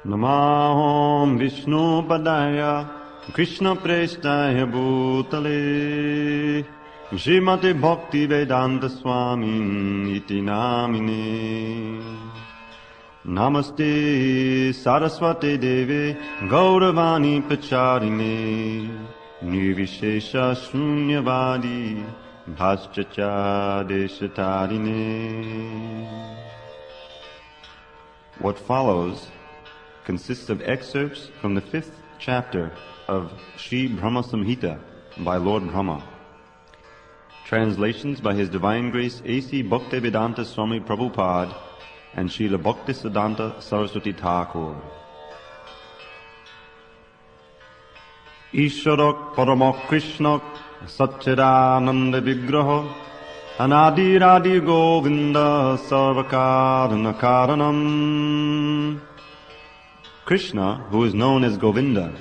Namaham Vishnu Padaya Krishna Prestaya Bhutale Srimate Bhakti Vedanta Swami Iti Namine Namaste Saraswate Deve Gauravani Pacharine Nirvishesha Shunyavadi Bhaschacha Deshatarine. What follows consists of excerpts from the 5th chapter of Sri Brahma-Samhita by Lord Brahma. Translations by His Divine Grace A.C. Bhaktivedanta Swami Prabhupada and Srila Bhaktisiddhanta Saraswati Thakur. Isharak Paramak Krishnak Satchidananda Vigraha Anadi Radi Govinda Sarvakarana Karanam. Krishna, who is known as Govinda,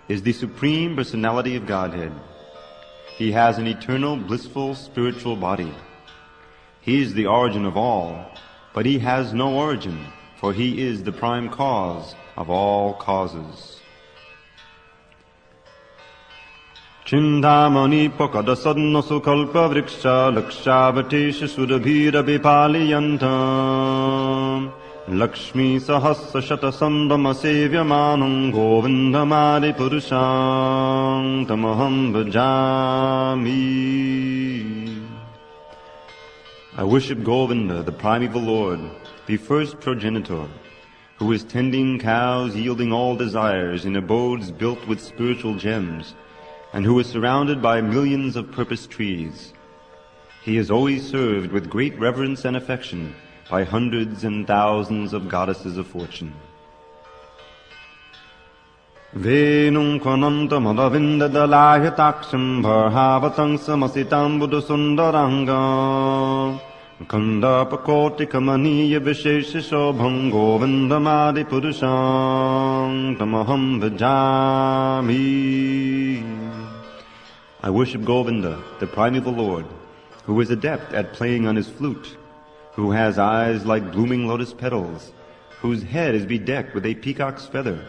is the Supreme Personality of Godhead. He has an eternal, blissful, spiritual body. He is the origin of all, but he has no origin, for he is the prime cause of all causes. Chindamani pakada sadna sukalpa vriksha lakshavatesha surabhira vipaliyantam Lakshmi sahasra shata sambhama sevyamanam govindamadi purusham tamaham bhajami. I worship Govinda, the primeval Lord, the first progenitor, who is tending cows yielding all desires in abodes built with spiritual gems, and who is surrounded by millions of purpose trees. He is always served with great reverence and affection by hundreds and thousands of goddesses of fortune. Venum kvananta madavinda dalayataksam bharhavatang samasitam buddha sundaranga Kanda pakoti kamaniya vishesha shobham govindamadi purusham tamaham bhajami. I worship Govinda, the primeval Lord, who is adept at playing on his flute, who has eyes like blooming lotus petals, whose head is bedecked with a peacock's feather,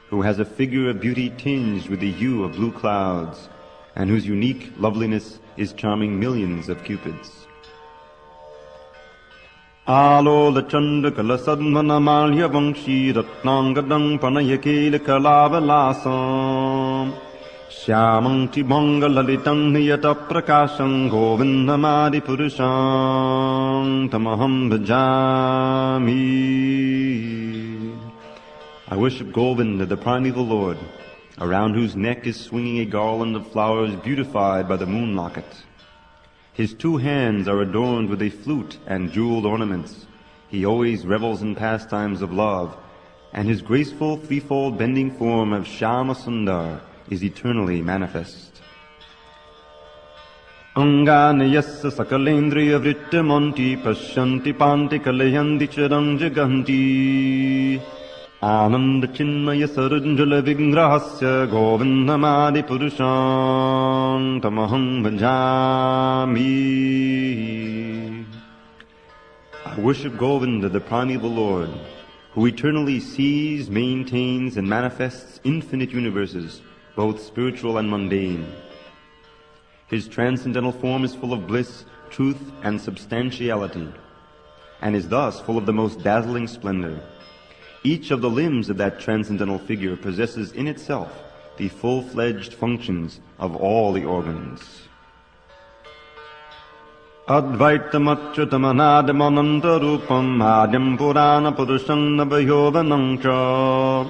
who has a figure of beauty tinged with the hue of blue clouds, and whose unique loveliness is charming millions of cupids. Alola chanda kala sadmana malya vangshi ratnangadang panayakela kalavalasam Shyamang chibhanga lalitam niyata prakasham govindamadi purusham tamaham bhajami. I worship Govinda, the primeval Lord, around whose neck is swinging a garland of flowers beautified by the moon locket. His 2 hands are adorned with a flute and jeweled ornaments. He always revels in pastimes of love, and his graceful threefold bending form of Shyama Sundar is eternally manifest. Angana yassa sakalendriya vrittamanti pashyanti panti kalayanti charam jaganti Ananda chinmaya sarunjala vigrahasya govindamadi purusham tamaham bhajami. I worship Govinda, the primeval Lord, who eternally sees, maintains, and manifests infinite universes, both spiritual and mundane. His transcendental form is full of bliss, truth, and substantiality, and is thus full of the most dazzling splendor. Each of the limbs of that transcendental figure possesses in itself the full-fledged functions of all the organs. Advaitamatchutamanadamanantarupam adyam purana purusham nabhayovanam cha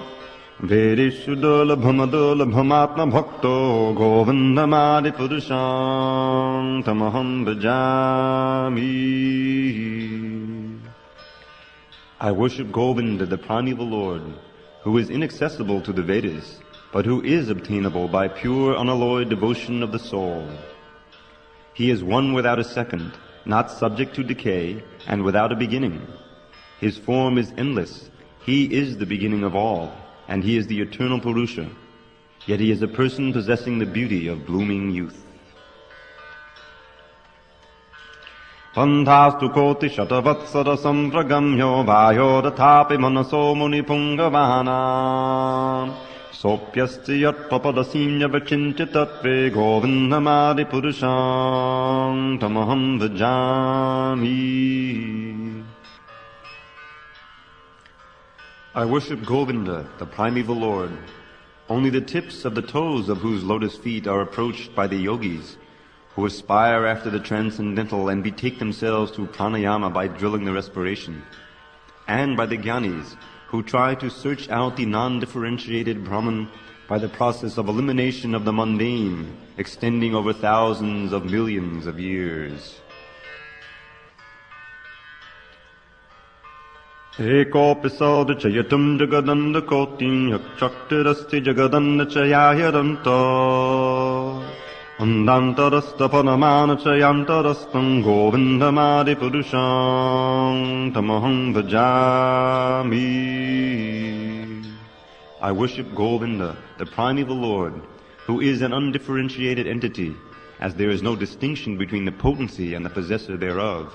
Vedishudolabhamadolabhamatma bhakto govindamadi purusham tamaham bhajami. I worship Govinda, the primeval Lord, who is inaccessible to the Vedas, but who is obtainable by pure unalloyed devotion of the soul. He is one without a second, not subject to decay, and without a beginning. His form is endless. He is the beginning of all, and he is the eternal Purusha. Yet he is a person possessing the beauty of blooming youth. Panthastu koti shatavatsara sampragamyo vayo dathapi manaso munipungavana sopyasti yat papadasinya vachinti tattve govindamadi purusham tamaham bhajami. I worship Govinda, the primeval Lord. Only the tips of the toes of whose lotus feet are approached by the yogis, who aspire after the transcendental and betake themselves to pranayama by drilling the respiration, and by the jnanis, who try to search out the non-differentiated Brahman by the process of elimination of the mundane, extending over thousands of millions of years. Eko pisada chayatum jagadanda kotin yakchaktirasti jagadanda chayayaranta andantarasta panamana chayantarastam govindamadi purusham tamaham bhajami. I worship Govinda, the primeval Lord, who is an undifferentiated entity, as there is no distinction between the potency and the possessor thereof.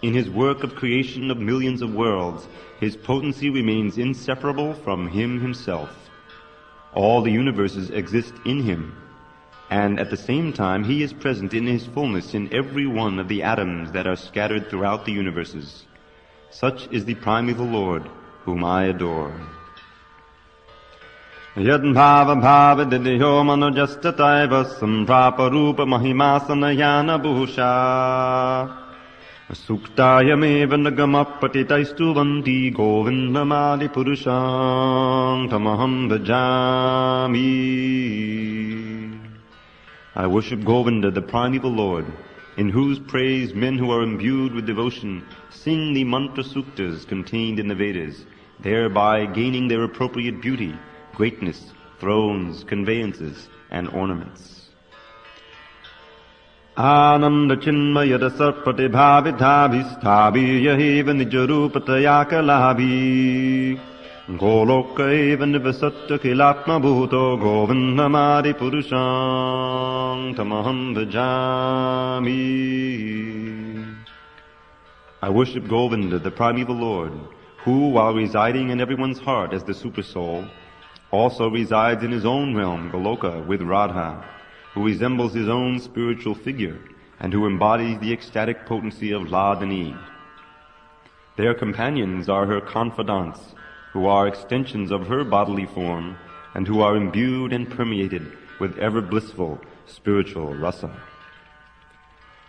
In his work of creation of millions of worlds, his potency remains inseparable from him himself. All the universes exist in him, and at the same time he is present in his fullness in every one of the atoms that are scattered throughout the universes. Such is the primeval Lord, whom I adore. Yad bhava bhava didyo manojastataiva samprapa rupa mahimasanayana bhusha Suktayameva nagamapatitaistu vanti govindamadi purusham tamaham bhajami. I worship Govinda, the primeval Lord, in whose praise men who are imbued with devotion sing the mantra suktas contained in the Vedas, thereby gaining their appropriate beauty, greatness, thrones, conveyances, and ornaments. Ananda chinmaya dasarpati bhavidhabhistabhi yaheva nijarupataya kalabhi Goloka eva nivasatya kilatma bhuto govindamadi purusham tamaham bhajami. I worship Govinda, the primeval Lord, who, while residing in everyone's heart as the Supersoul, also resides in his own realm, Goloka, with Radha, who resembles his own spiritual figure, and who embodies the ecstatic potency of Ladani. Their companions are her confidants, who are extensions of her bodily form, and who are imbued and permeated with ever-blissful spiritual rasa.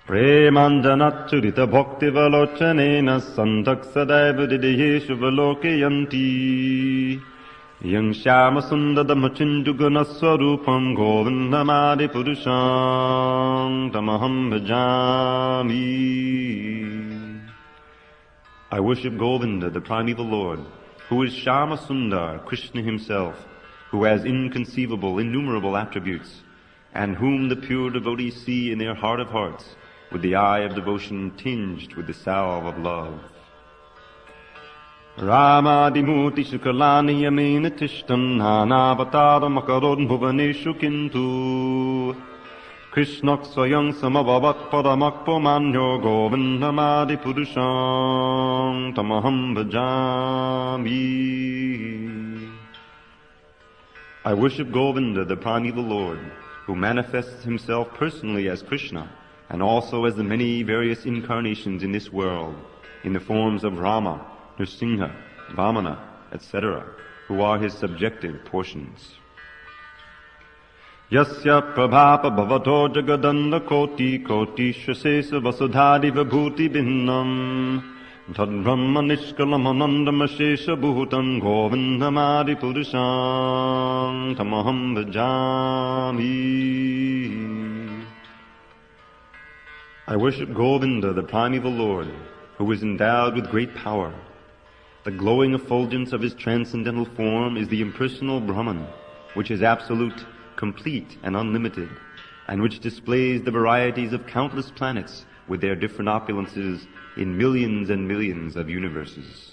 Premanjanachurita bhakti valochanena santak sadaiva didiyeshu valokayanti Yang Shama Sundadamachinjugana Swarupam Govindamadi Purusham Tamaham Bhajami. I worship Govinda, the primeval Lord, who is Shama Sundar, Krishna himself, who has inconceivable, innumerable attributes, and whom the pure devotees see in their heart of hearts, with the eye of devotion tinged with the salve of love. Ramadimuti Shukalani Yamina Tishtan Hanavatara Makarod Bhuvaneshu Kintu Krishnak Swayang Samavavat Paramak Pomanyo Govindamadi Purusham Tamaham Bhajami. I worship Govinda, the primeval Lord, who manifests himself personally as Krishna and also as the many various incarnations in this world, in the forms of Rama, Nrsimha, Vamana, etc., who are his subjective portions. Yasya prabhapa bhavato jagadanda koti koti shasesa vasudhadi vibhuti bhinnam tad brahma nishkalam anandam ashesha bhutam govindamadi purusham tamaham bhajami. I worship Govinda, the primeval Lord, who is endowed with great power. The glowing effulgence of his transcendental form is the impersonal Brahman, which is absolute, complete, and unlimited, and which displays the varieties of countless planets with their different opulences in millions and millions of universes.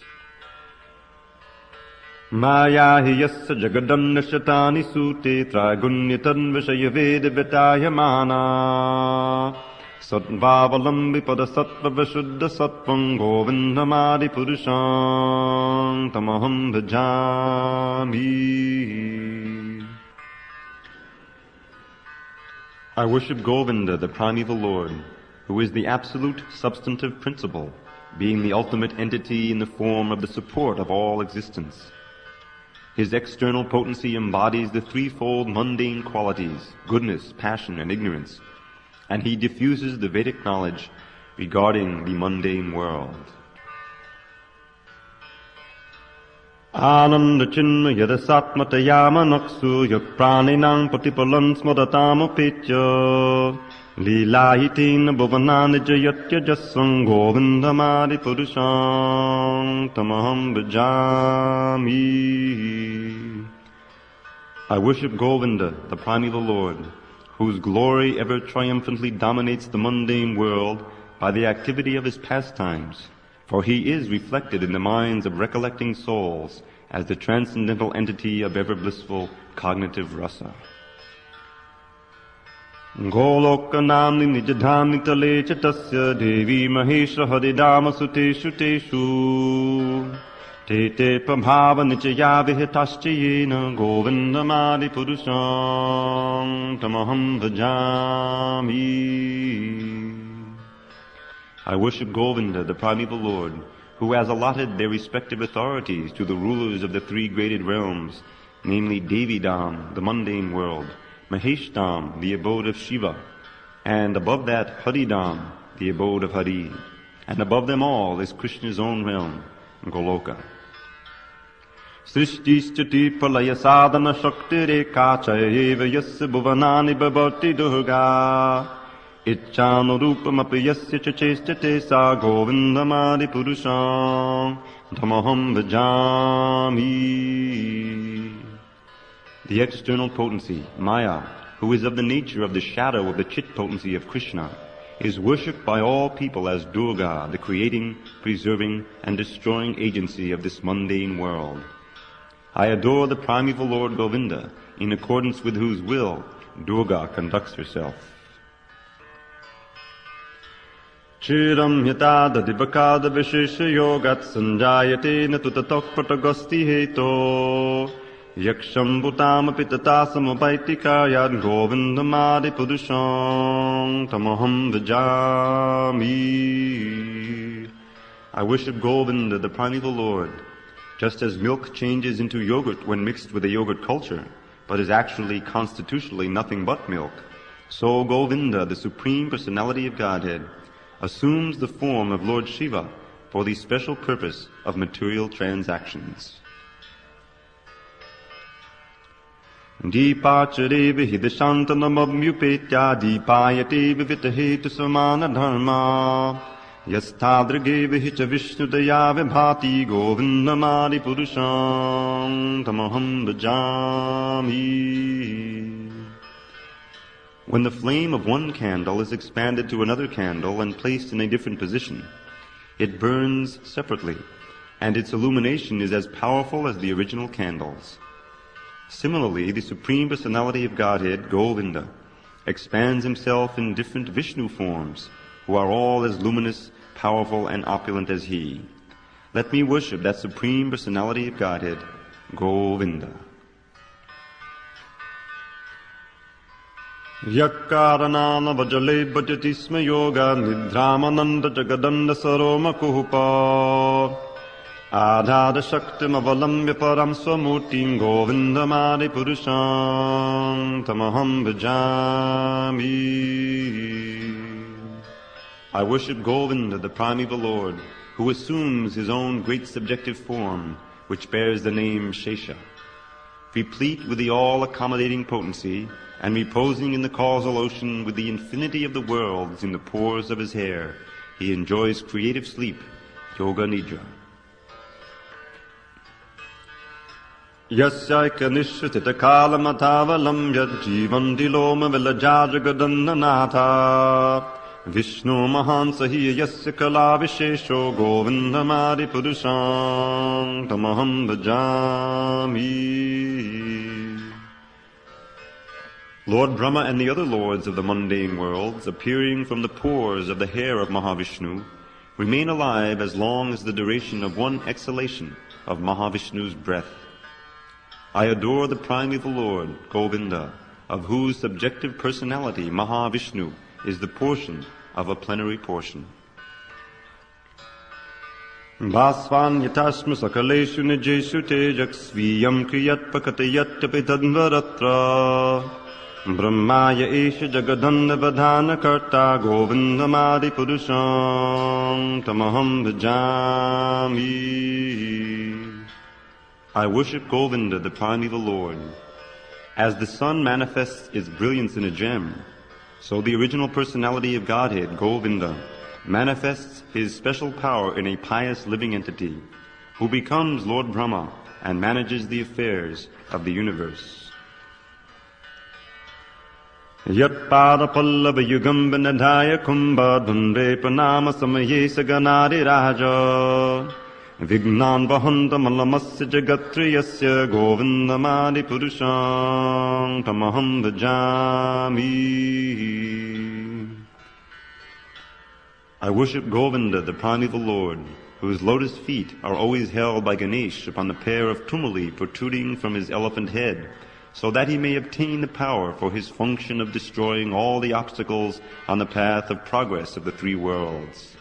Maya hi yassa jagadam nishatani sute tragunyatan vishaya veda vitayamana Sattvavalambhi pada sattva vishuddha sattvam govindamadi purusham tamaham bhajami. I worship Govinda, the primeval Lord, who is the absolute substantive principle, being the ultimate entity in the form of the support of all existence. His external potency embodies the threefold mundane qualities, goodness, passion, and ignorance, and he diffuses the Vedic knowledge regarding the mundane world. Ananda chinma yadasatmatayama naksu yakpraninam patipalan smadatamapetya lilahitina bhavanani jayatya jasvam govindamadi purusham tamaham bhajami. I worship Govinda, the primeval Lord, whose glory ever triumphantly dominates the mundane world by the activity of his pastimes, for he is reflected in the minds of recollecting souls as the transcendental entity of ever blissful cognitive rasa. Goloka namni nijadhamni tale chatasya devi mahesha hadidama suteshu teshu Tete prabhava nichaya vihitaschayena govindamadi purusham tamaham bhajami. I worship Govinda, the primeval Lord, who has allotted their respective authorities to the rulers of the three graded realms, namely Devidam, the mundane world, Maheshdam, the abode of Shiva, and above that Haridam, the abode of Hari, and above them all is Krishna's own realm, Goloka. Srishtischati palaya sadhana shakti rekha chayeva yasya bhuvanani bhavati durga Ichchano rupamapi yasya chachestate sa govindamadi purusham tamaham bhajami. The external potency, Maya, who is of the nature of the shadow of the chit potency of Krishna, is worshipped by all people as Durga, the creating, preserving, and destroying agency of this mundane world. I adore the primeval Lord Govinda, in accordance with whose will Durga conducts herself. Chiram yatada dibakada vishesha yogat sanjayate natutatok patagasti heto yaksham bhutam apitatasam apaitikayad govindamadi purusham tamaham bhajami. I worship Govinda, the primeval Lord. Just as milk changes into yogurt when mixed with a yogurt culture, but is actually constitutionally nothing but milk, so Govinda, the Supreme Personality of Godhead, assumes the form of Lord Shiva for the special purpose of material transactions. Deepachare vihidashantanamabhyupetya deepayate vivitahetu samana dharma Yasthadrage vihicha vishnudaya vibhati govindamadi purusham tamaham bhajami. When the flame of one candle is expanded to another candle and placed in a different position, it burns separately, and its illumination is as powerful as the original candles. Similarly, the Supreme Personality of Godhead, Govinda, expands himself in different Vishnu forms, who are all as luminous, powerful, and opulent as he. Let me worship that Supreme Personality of Godhead, Govinda. Yakkaranana vajale bhajati sma yoga nidhramananda jagadanda saroma kuhupa Adhada shaktim avalamya param swamurtim govindamadi purusham tamaham bhajami. I worship Govinda, the primeval Lord, who assumes his own great subjective form, which bears the name Shesha. Replete with the all-accommodating potency, and reposing in the causal ocean with the infinity of the worlds in the pores of his hair, he enjoys creative sleep, Yoga Nidra. Yasyaika nishritita kalamatavalamya jivanti loma vilajajagadannanatha Vishnu mahan sahiya yasya kala vishesho govindamadi purusham tamaham bhajami. Lord Brahma and the other lords of the mundane worlds, appearing from the pores of the hair of Mahavishnu, remain alive as long as the duration of one exhalation of Mahavishnu's breath. I adore the primeval Lord, Govinda, of whose subjective personality Mahavishnu is the portion of a plenary portion. Bhasvan yatasma sakaleshu nijeshu tejak sviyam kriyat pakatayat tapitadvaratra Brahmaya esha jagadanda vadhana karta govindamadi purusham tamaham bhajami. I worship Govinda, the primeval Lord. As the sun manifests its brilliance in a gem, so the original personality of Godhead, Govinda, manifests his special power in a pious living entity, who becomes Lord Brahma and manages the affairs of the universe. Yat pada pallava yugam vinadhaya kumbha dhunde pranama samaye saganari raja vignan vahanta malamasya jagatriyasya govindamadi purusham tamaham bhajami. I worship Govinda, the primeval Lord, whose lotus feet are always held by Ganesh upon the pair of tumuli protruding from his elephant head, so that he may obtain the power for his function of destroying all the obstacles on the path of progress of the three worlds.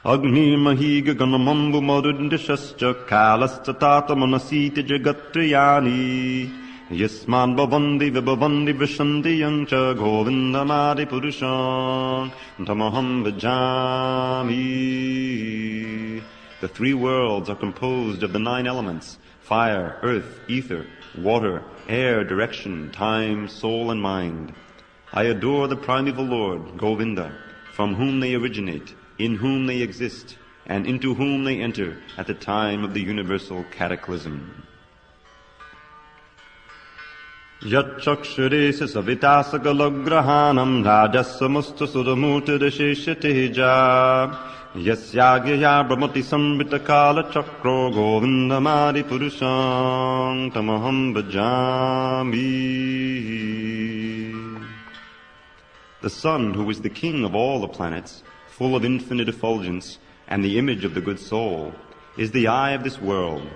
Agni mahiga ganamambu marudindashascha kalasta tata manasita jagatriyani Yasman bhavandi vibhavandi vishanti yancha govindamadi purusham tamaham bhajami. The three worlds are composed of the 9 elements: fire, earth, ether, water, air, direction, time, soul, and mind. I adore the primeval Lord, Govinda, from whom they originate, in whom they exist, and into whom they enter at the time of the universal cataclysm. Yat chakshuresa savitasa galagrahanam rajasamastu sudamurtadashesha teja yasyagya brahmati sambita kala chakro govindamadi purusham tamaham bhajami. The sun, who is the king of all the planets, full of infinite effulgence, and the image of the good soul, is the eye of this world.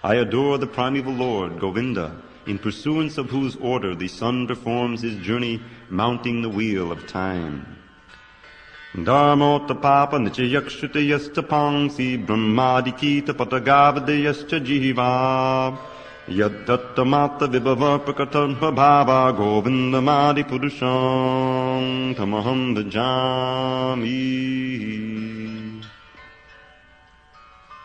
I adore the primeval Lord, Govinda, in pursuance of whose order the sun performs his journey mounting the wheel of time. Dharmota papa nichayakshute yasta pangsi brahmadikita patagavadayascha jiva yaddattamata vibhavarpakatanha bhava govindamadi purusham tamaham bhajami.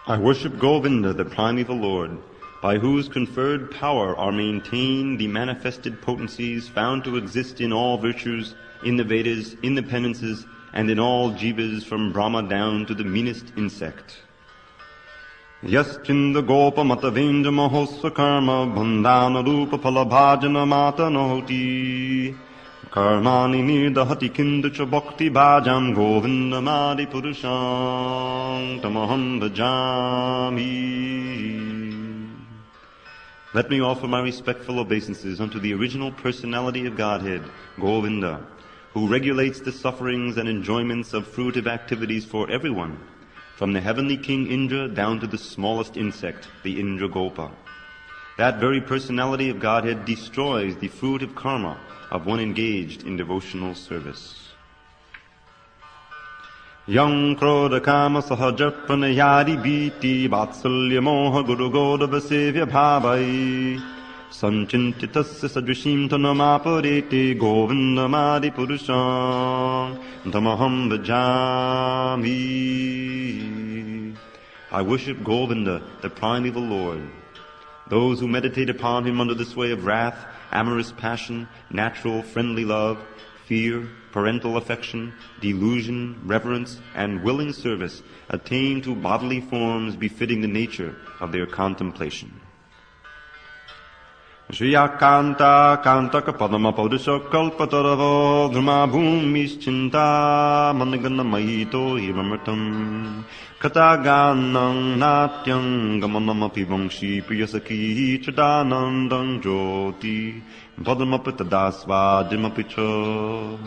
I worship Govinda, the primeval Lord, by whose conferred power are maintained the manifested potencies found to exist in all virtues, in the Vedas, in the penances, and in all jivas from Brahma down to the meanest insect. Yaschinda gopa matavendra mahosva karma bandhana rupa phalabhajana mata nahoti karmani nirdahati kindacha bhakti bhajam govindamadi purusham tamaham bhajami. Let me offer my respectful obeisances unto the original personality of Godhead, Govinda, who regulates the sufferings and enjoyments of fruitive activities for everyone, from the heavenly king Indra down to the smallest insect, the Indra Gopa. That very personality of Godhead destroys the fruit of karma of one engaged in devotional service. Yang krodha kama sahajarpana yadi biti vatsalya moha guru godava sevya bhavai sancintitasya sadvishim tanamaparete govindamadi purusham tamaham bhajami. I worship Govinda, the primeval Lord. Those who meditate upon him under the sway of wrath, amorous passion, natural friendly love, fear, parental affection, delusion, reverence, and willing service attain to bodily forms befitting the nature of their contemplation. Shriyakanta Kantaka Padama Padusha Kalpataravo Dhrma Bhumischinta Managana Mahito Himamritam Kataganang Natyang Gamanamapi Vangshi Priyasaki Chadanandang Jyoti Padamapitadasva Dimapicha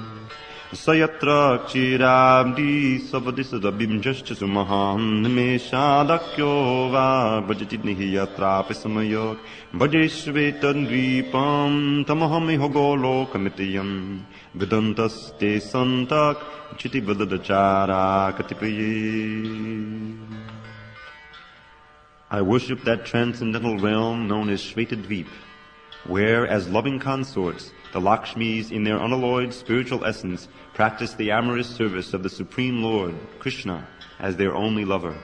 Sayatra Kshirabdi Savadisadabimjascha Sumaham Nimeshadakyo Va Bhajati Nihiyatra Pisamayok Bhajeshvetadvipam Tamahami Hogolo Kamitiyam Vedantas Te Santak Chiti Vadadachara Katipaye. I worship that transcendental realm known as Shvetadvip, where as loving consorts the Lakshmis in their unalloyed spiritual essence practice the amorous service of the Supreme Lord, Krishna, as their only lover.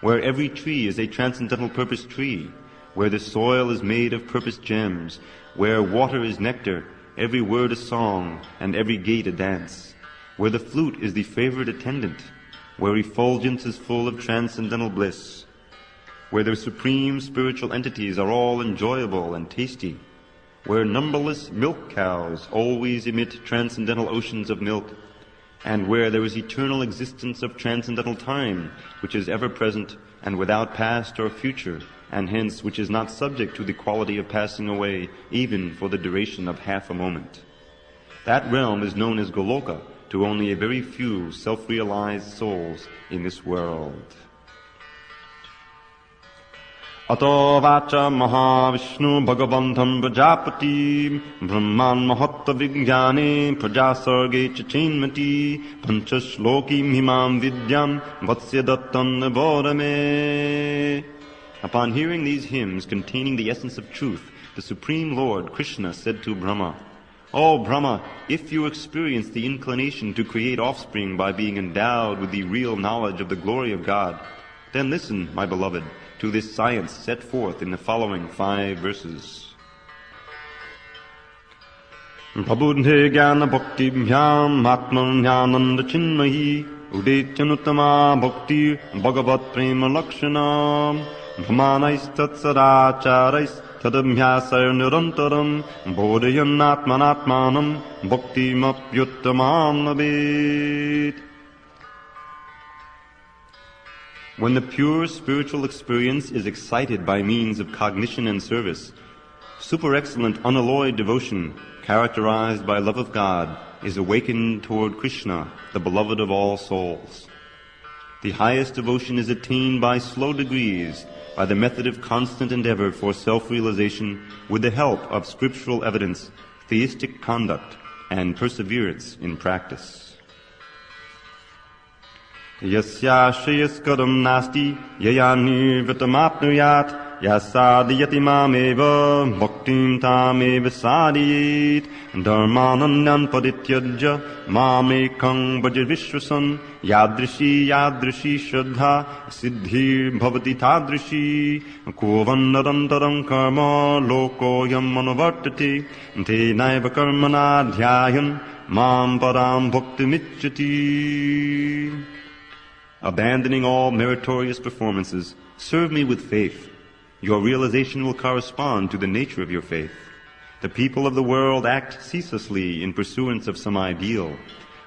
Where every tree is a transcendental purpose tree, where the soil is made of purpose gems, where water is nectar, every word a song, and every gait a dance, where the flute is the favorite attendant, where effulgence is full of transcendental bliss, where the supreme spiritual entities are all enjoyable and tasty, where numberless milk cows always emit transcendental oceans of milk, and where there is eternal existence of transcendental time, which is ever present and without past or future, and hence which is not subject to the quality of passing away, even for the duration of half a moment. That realm is known as Goloka to only a very few self-realized souls in this world. Ato vacha Mahavishnu Bhagavantam Prajapati Brahman Mahatta Vijnane Prajasarge Chachinmati Panchashlokim Himam Vidyam Vatsya Dattam Navodame. Upon hearing these hymns containing the essence of truth, the Supreme Lord, Krishna, said to Brahma, O Brahma, if you experience the inclination to create offspring by being endowed with the real knowledge of the glory of God, then listen, my beloved, to this science set forth in the following 5 verses. Prabhuddhe jnana bhakti bhyam atman jnananda chinmahi udetyanutama bhakti bhagavat prema lakshanam brahmanais tatsadacharais tadabhyasaya nirantaram bodhayan atmanatmanam bhakti mapyuttamam nabet. When the pure spiritual experience is excited by means of cognition and service, super-excellent unalloyed devotion, characterized by love of God, is awakened toward Krishna, the beloved of all souls. The highest devotion is attained by slow degrees, by the method of constant endeavor for self-realization with the help of scriptural evidence, theistic conduct, and perseverance in practice. Yasya shreyaskaram nasti yayani vitamapnuyat yasadiyati mameva bhaktim tameva sadiyit dharmananyan padityajya mamekang bhajavishwasan yadrishi shraddha siddhi bhavati tadrishi kovannarantaram karma lokoyam manovartati te naiva karmana dhyayan mam param bhaktimicchati. Abandoning all meritorious performances, serve me with faith. Your realization will correspond to the nature of your faith. The people of the world act ceaselessly in pursuance of some ideal.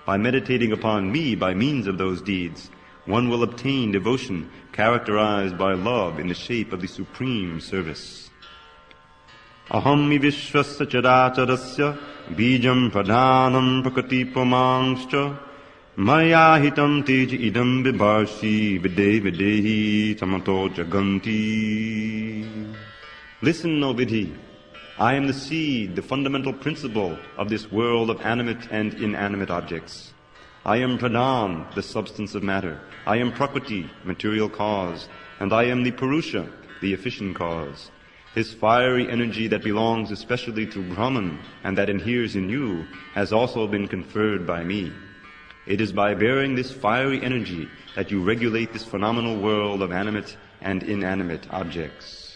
By meditating upon me by means of those deeds, one will obtain devotion characterized by love in the shape of the supreme service. Aham vishvasya characharasya bijam pradhanam prakatipamangscha Maya hitam tej idam bibarshi videhi tamato jaganti. Listen, O Vidhi, I am the seed, the fundamental principle of this world of animate and inanimate objects. I am Pradhan, the substance of matter. I am Prakriti, material cause. And I am the Purusha, the efficient cause. This fiery energy that belongs especially to Brahman and that inheres in you has also been conferred by me. It is by bearing this fiery energy that you regulate this phenomenal world of animate and inanimate objects.